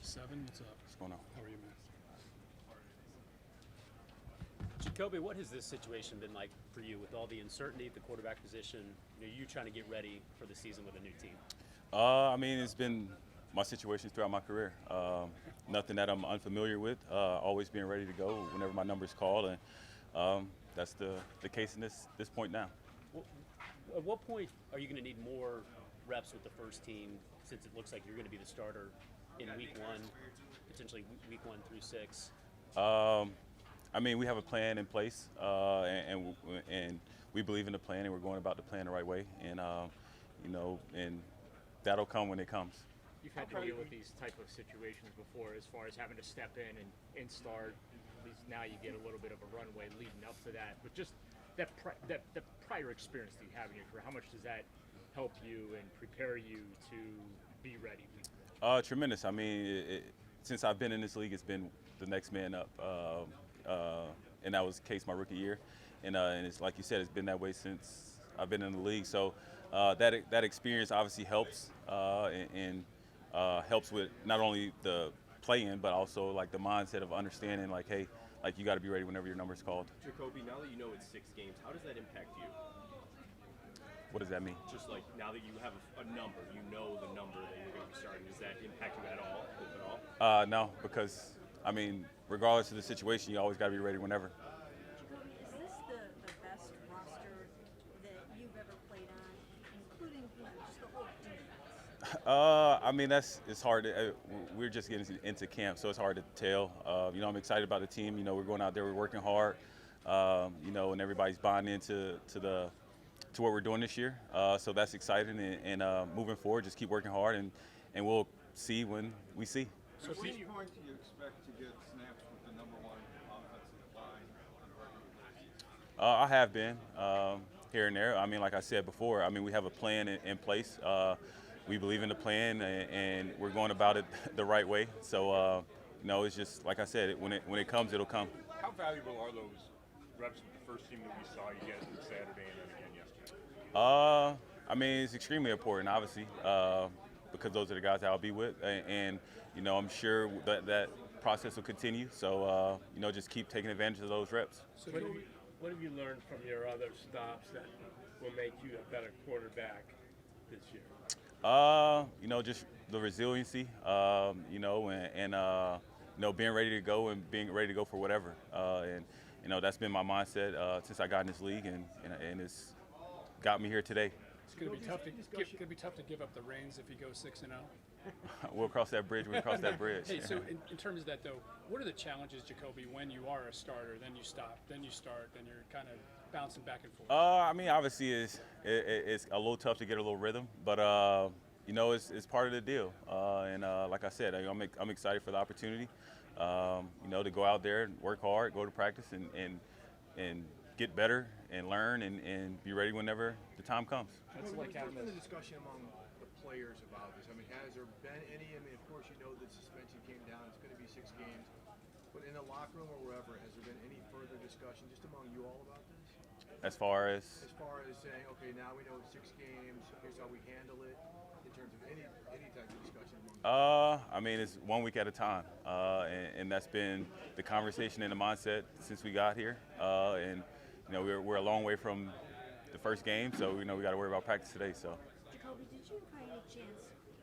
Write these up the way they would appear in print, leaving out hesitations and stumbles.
7, what's up? What's going on? How are you, man? Jacoby, what has this situation been like for you with all the uncertainty at the quarterback position? You trying to get ready for the season with a new team. I mean, it's been my situations throughout my career. Nothing that I'm unfamiliar with. Always being ready to go whenever my number's called, and that's the case in this point now. At what point are you going to need more reps with the first team, since it looks like you're going to be the starter in week 1, potentially week 1 through 6? I mean, we have a plan in place, and we believe in the plan, and we're going about the plan the right way, and and that'll come when it comes. You've had to deal with these type of situations before, as far as having to step in and start. At least now you get a little bit of a runway leading up to that. But just that prior experience that you have in your career, how much does that help you and prepare you to be ready? Tremendous. I mean, since I've been in this league, it's been the next man up, and that was the case my rookie year. And it's like you said, it's been that way since I've been in the league. So that experience obviously helps, and helps with not only the play-in, but also like the mindset of understanding, like, hey, like you got to be ready whenever your number's called. Jacoby, now that you know it's 6 games, how does that impact you? What does that mean? Just like now that you have a number, you know the number that you're going to be starting. Does that impact you at all? If at all? No, because I mean, regardless of the situation, you always got to be ready whenever. Jacoby, is this the best roster that you've ever played on, including just the whole defense? I mean, it's hard. We're just getting into camp, so it's hard to tell. I'm excited about the team. We're going out there, we're working hard. And everybody's buying into what we're doing this year. So that's exciting, and moving forward, just keep working hard, and we'll see when we see. So at what point do you expect to get snaps with the number 1 offensive line on a regular basis? I have been here and there. I mean, like I said before, I mean, we have a plan in place. We believe in the plan, and we're going about it the right way. So, it's just like I said, when it comes, it'll come. How valuable are those reps with the first team that we saw you get on Saturday and then again yesterday? I mean, it's extremely important, obviously, because those are the guys that I'll be with, and I'm sure that process will continue. So, just keep taking advantage of those reps. So what have you learned from your other stops that will make you a better quarterback this year? Just the resiliency, and being ready to go and being ready to go for whatever. That's been my mindset since I got in this league, and it's got me here today. It's going to be tough to give up the reins if you go 6-0. We'll cross that bridge. We'll cross that bridge. Hey, so in terms of that, though, what are the challenges, Jacoby, when you are a starter, then you stop, then you start, then you're kind of bouncing back and forth? I mean, obviously, it's a little tough to get a little rhythm, but it's part of the deal. Like I said, I'm excited for the opportunity, to go out there and work hard, go to practice, and get better and learn and be ready whenever the time comes. What's been the discussion among the players about this? I mean, has there been any? I mean, of course, you know that suspension came down. It's going to be 6 games. But in the locker room or wherever, has there been any further discussion just among you all about this? As far as saying, okay, now we know it's 6 games. Here's how we handle it. In terms of any type of discussion among you? I mean, it's 1 week at a time, and that's been the conversation and the mindset since we got here. We're a long way from the first game, so we got to worry about practice today. So. Jacoby, did you by any chance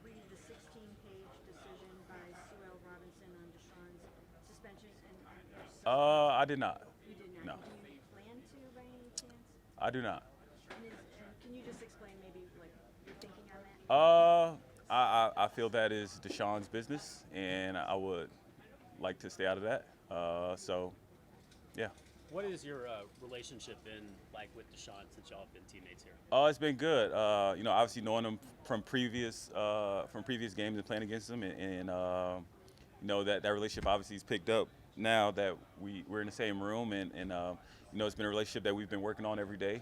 read the 16-page decision by Sue L. Robinson on Deshaun's suspension? I did not. You did not? No. Do you plan to by any chance? I do not. And can you just explain maybe what your thinking on that? I feel that is Deshaun's business, and I would like to stay out of that. Yeah. What has your relationship been like with Deshaun since y'all have been teammates here? It's been good. Obviously knowing him from previous games and playing against him, and that relationship obviously is picked up now that we're in the same room, and it's been a relationship that we've been working on every day.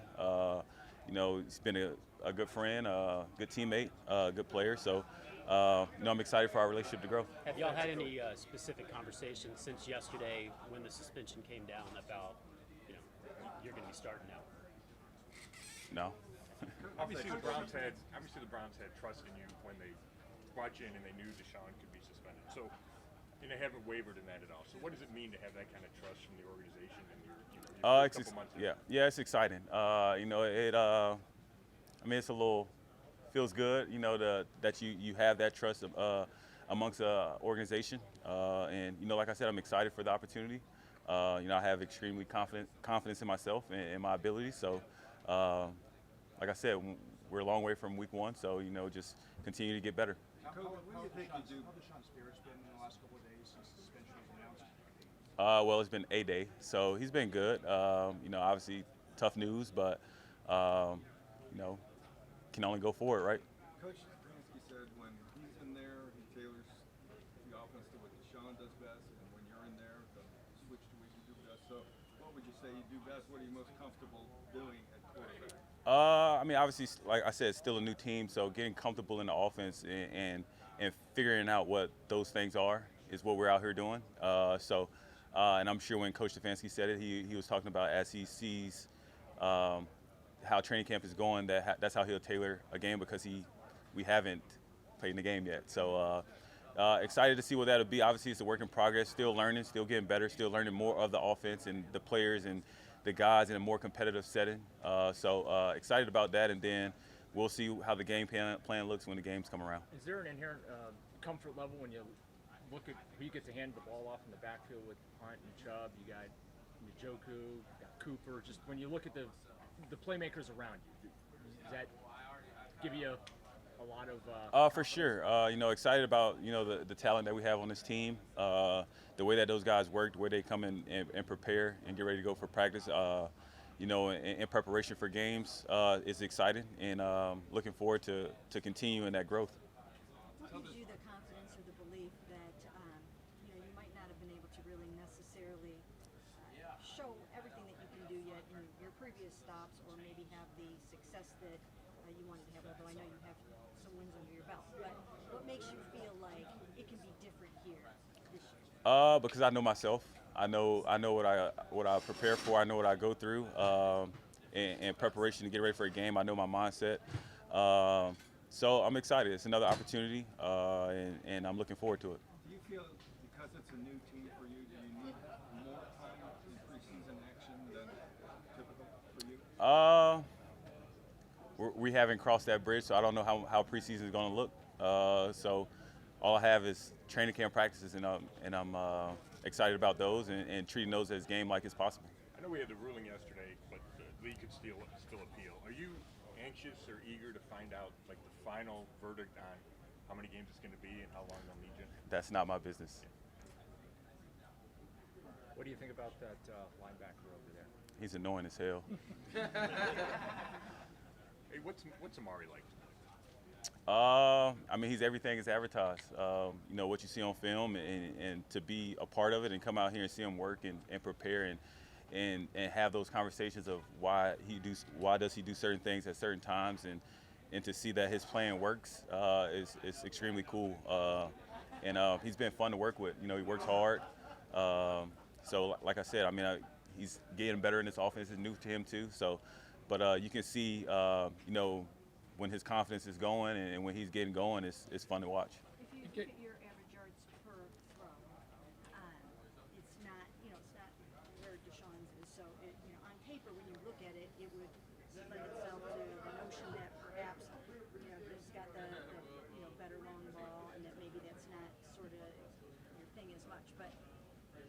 He's been a good friend, a good teammate, a good player. So, I'm excited for our relationship to grow. Have y'all had any specific conversations since yesterday when the suspension came down about, you're going to be starting now? No. Obviously, the Browns had trust in you when they brought you in and they knew Deshaun could be suspended. So, and they haven't wavered in that at all. So what does it mean to have that kind of trust from the organization and your first couple months in? Yeah, it's exciting. I mean, it's a little feels good, that you have that trust amongst organization. And like I said, I'm excited for the opportunity. I have extremely confidence in myself and my abilities. So, like I said, we're a long way from week one. So, just continue to get better. Coach, what do you think you do? How have Deshaun's spirits been in the last couple of days since the suspension was announced? Well, it's been a day, so he's been good. Obviously tough news, but can only go forward, right? Coach Stefanski said when he's in there, he tailors the offense to what Deshaun does best, and when you're in there, the switch to what you do best. So, what would you say you do best? What are you most comfortable doing at quarterback? I mean, obviously, like I said, it's still a new team, so getting comfortable in the offense and figuring out what those things are is what we're out here doing. And I'm sure when Coach Stefanski said it, he was talking about as he sees how training camp is going, that's how he'll tailor a game because we haven't played in the game yet. So excited to see what that'll be. Obviously, it's a work in progress, still learning, still getting better, still learning more of the offense and the players and the guys in a more competitive setting. So excited about that, and then we'll see how the game plan looks when the games come around. Is there an inherent comfort level when you look at who you get to hand the ball off in the backfield with Hunt and Chubb? You got Njoku, you got Cooper. Just when you look at the playmakers around you, does that give you a lot of? For sure. Excited about the talent that we have on this team. The way that those guys work, the way they come in and prepare and get ready to go for practice. In preparation for games is exciting, and looking forward to continuing that growth. What gives you the confidence or the belief that you might not have been able to really necessarily show everything that you can do yet in your previous stops, or maybe have the success that you wanted to have? Although I know you have some wins under your belt, but what makes you feel like it can be different here this year? Because I know myself. I know what I prepare for. I know what I go through in preparation to get ready for a game. I know my mindset. So I'm excited. It's another opportunity, and I'm looking forward to it. Do you feel because it's a new team for you, do you need more time in preseason action than typical for you? We haven't crossed that bridge, so I don't know how preseason is going to look. So all I have is training camp practices, and I'm excited about those and treating those as game-like as possible. I know we had the ruling yesterday, but the league could still appeal. Are you anxious or eager to find out like the final verdict on how many games it's going to be and how long they'll need you? That's not my business. What do you think about that linebacker over there? He's annoying as hell. Hey, what's Amari like? I mean, he's everything is advertised. What you see on film, and to be a part of it and come out here and see him work and prepare and have those conversations of why does he do certain things at certain times, and to see that his plan works is extremely cool. And he's been fun to work with. He works hard. So like I said, I mean, he's getting better in this offense. It's new to him too. So, but you can see, when his confidence is going and when he's getting going, it's fun to watch. If you look at your average yards per throw, it's not where Deshaun's is. So on paper, when you look at it, it would lend itself to the notion that perhaps he's got the better long ball, and that maybe that's not sort of your thing as much. But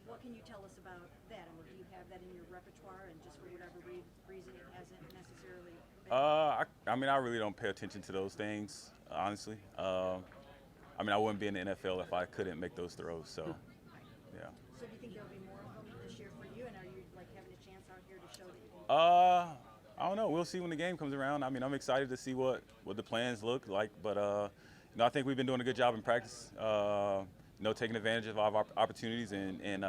what can you tell us about that? I mean, do you have that in your repertoire, and just for whatever reason it hasn't necessarily been? I mean, I really don't pay attention to those things, honestly. I mean, I wouldn't be in the NFL if I couldn't make those throws. So, yeah. So do you think there'll be more of them this year for you, and are you having a chance out here to show that you can? I don't know. We'll see when the game comes around. I mean, I'm excited to see what the plans look like, but I think we've been doing a good job in practice. Taking advantage of our opportunities, and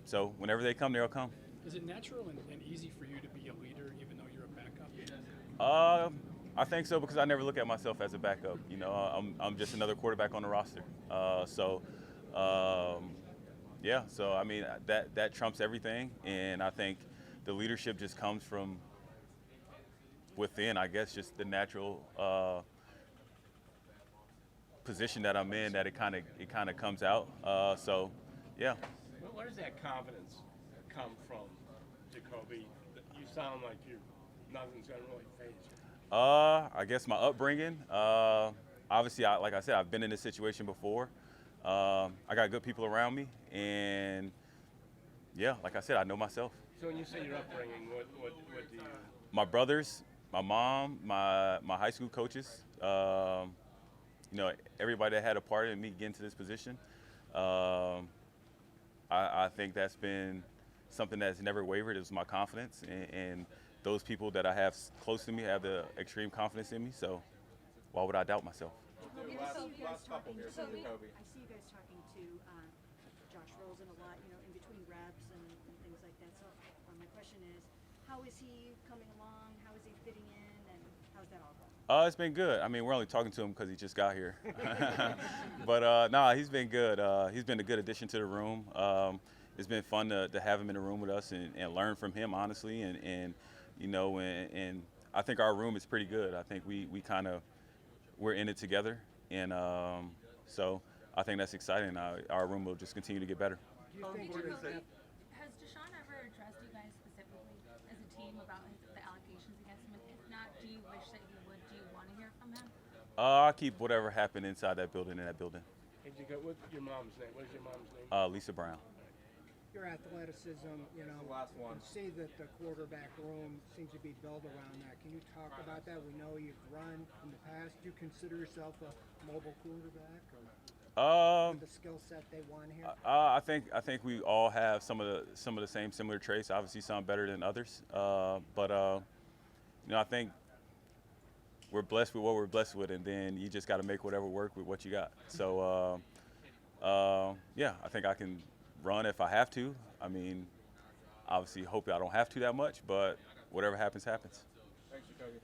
so whenever they come, they'll come. Is it natural and easy for you to be a leader even though you're a backup? I think so, because I never look at myself as a backup. I'm just another quarterback on the roster. So I mean, that trumps everything, and I think the leadership just comes from within. I guess just the natural position that I'm in that it kind of comes out. So, yeah. Where does that confidence come from, Jacoby? You sound like nothing's gonna really faze you. I guess my upbringing. Obviously, like I said, I've been in this situation before. I got good people around me, and yeah, like I said, I know myself. So when you say your upbringing, what do you? My brothers, my mom, my high school coaches. You know, everybody that had a part in me getting to this position. I think that's been something that's never wavered. It was my confidence, and those people that I have close to me have the extreme confidence in me. So why would I doubt myself? Last couple here, Jacoby. I see you guys talking to Josh Rosen a lot, in between reps and things like that. So my question is, how is he coming along? How is he fitting in? And how's that all going? It's been good. I mean, we're only talking to him because he just got here. But no, he's been good. He's been a good addition to the room. It's been fun to have him in the room with us and learn from him, honestly. And I think our room is pretty good. I think we're in it together. And so I think that's exciting. Our room will just continue to get better. Has Deshaun ever addressed you guys specifically as a team about the allegations against him? And if not, do you wish that he would? Do you want to hear from him? I'll keep whatever happened inside that building in that building. Hey, what's your mom's name? What is your mom's name? Lisa Brown. Your athleticism, last one. you see that the quarterback room seems to be built around that. Can you talk about that? We know you've run in the past. Do you consider yourself a mobile quarterback, or the skill set they want here? I think we all have some of the same similar traits. Obviously, some better than others. But I think we're blessed with what we're blessed with, and then you just got to make whatever work with what you got. So yeah, I think I can run if I have to. I mean, obviously, hope I don't have to that much, but whatever happens, happens. Thanks, Jacoby.